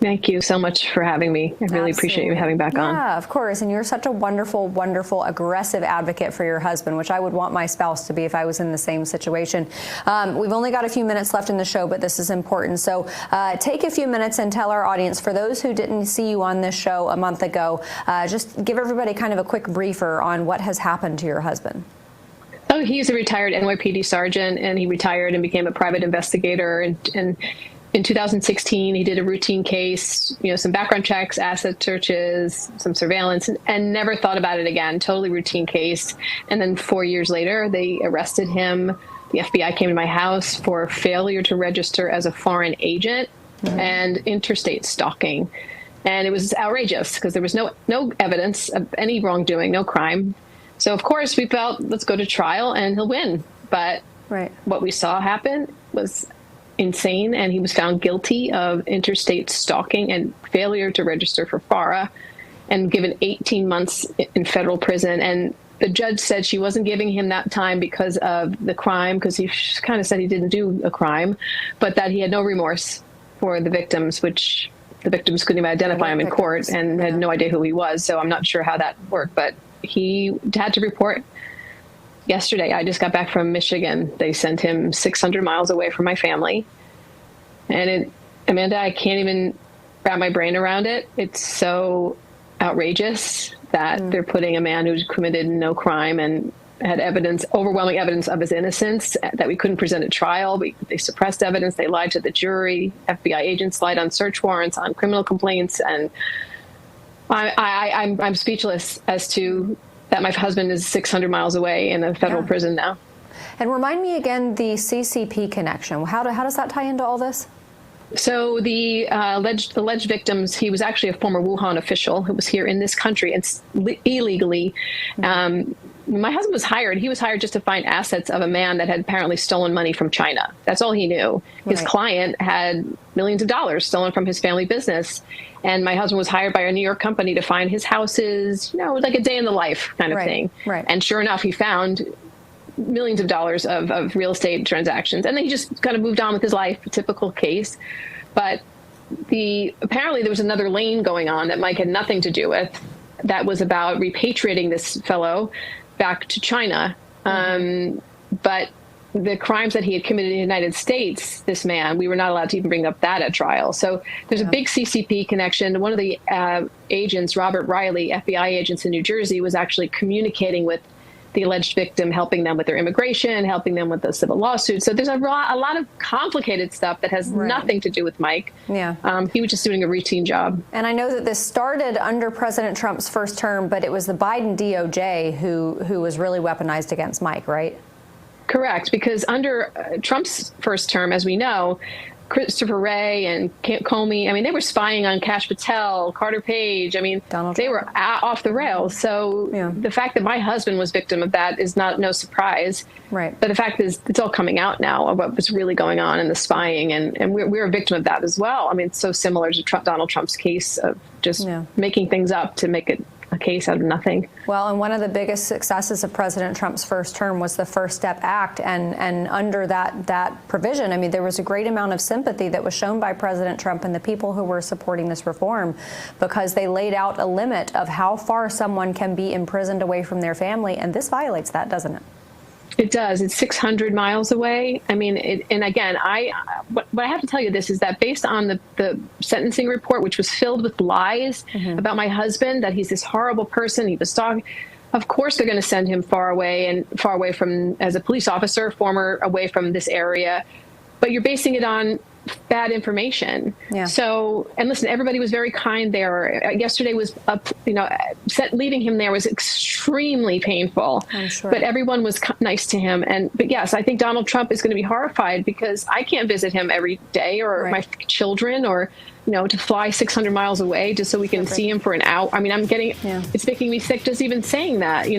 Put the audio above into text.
Thank you so much for having me. I really appreciate you having back on. Yeah, of course. And you're such a wonderful, wonderful, aggressive advocate for your husband, which I would want my spouse to be if I was in the same situation. We've only got a few minutes left in the show, but this is important. So take a few minutes and tell our audience, for those who didn't see you on this show a month ago, just give everybody kind of a quick briefer on what has happened to your husband. Oh, he's a retired NYPD sergeant, and he retired and became a private investigator. And in 2016, he did a routine case, some background checks, asset searches, some surveillance, and never thought about it again. Totally routine case. And then 4 years later, they arrested him. The FBI came to my house for failure to register as a foreign agent and interstate stalking. And it was outrageous because there was no evidence of any wrongdoing, no crime. So, of course, we felt, let's go to trial and he'll win. But what we saw happen was insane, and he was found guilty of interstate stalking and failure to register for FARA and given 18 months in federal prison. And the judge said she wasn't giving him that time because of the crime, because he kind of said he didn't do a crime, but that he had no remorse for the victims, which the victims couldn't even identify him in court and had no idea who he was. So I'm not sure how that worked, but he had to report. Yesterday, I just got back from Michigan. They sent him 600 miles away from my family. And Amanda, I can't even wrap my brain around it. It's so outrageous that they're putting a man who's committed no crime and had evidence, overwhelming evidence of his innocence, that we couldn't present at trial. They suppressed evidence. They lied to the jury. FBI agents lied on search warrants, on criminal complaints. And I'm speechless as to that my husband is 600 miles away in a federal prison now. And remind me again, the CCP connection. How does that tie into all this? So the alleged victims, he was actually a former Wuhan official who was here in this country and illegally. My husband was hired. He was hired just to find assets of a man that had apparently stolen money from China. That's all he knew. His client had millions of dollars stolen from his family business. And my husband was hired by a New York company to find his houses, like a day in the life kind of thing. And sure enough, he found millions of dollars of real estate transactions. And then he just kind of moved on with his life, a typical case. But apparently there was another lane going on that Mike had nothing to do with, that was about repatriating this fellow back to China. But the crimes that he had committed in the United States, this man, we were not allowed to even bring up that at trial. So there's a big CCP connection. One of the agents, Robert Riley, FBI agents in New Jersey, was actually communicating with the alleged victim, helping them with their immigration, helping them with the civil lawsuit. So there's a lot of complicated stuff that has nothing to do with Mike. He was just doing a routine job. And I know that this started under President Trump's first term, but it was the Biden DOJ who was really weaponized against Mike, right? Correct, because under Trump's first term, as we know, Christopher Wray and Comey, I mean, they were spying on Kash Patel, Carter Page. I mean, they were off the rails. So the fact that my husband was victim of that is no surprise. But the fact is, it's all coming out now of what was really going on in the spying. And we're a victim of that as well. I mean, it's so similar to Donald Trump's case of just making things up to make it a case out of nothing. Well, and one of the biggest successes of President Trump's first term was the First Step Act. And under that provision, I mean, there was a great amount of sympathy that was shown by President Trump and the people who were supporting this reform, because they laid out a limit of how far someone can be imprisoned away from their family. And this violates that, doesn't it? It does. It's 600 miles away. I mean, and again, what I have to tell you this is that based on the sentencing report, which was filled with lies about my husband, that he's this horrible person, he was stalking. Of course, they're going to send him far away from, as a police officer, away from this area. But you're basing it on bad information. So, and listen, everybody was very kind there. Yesterday was, leaving him there was extremely painful. I'm sure. But everyone was nice to him. But yes, I think Donald Trump is going to be horrified, because I can't visit him every day, or my children, or to fly 600 miles away just so we can see him for an hour. I mean, it's making me sick just even saying that,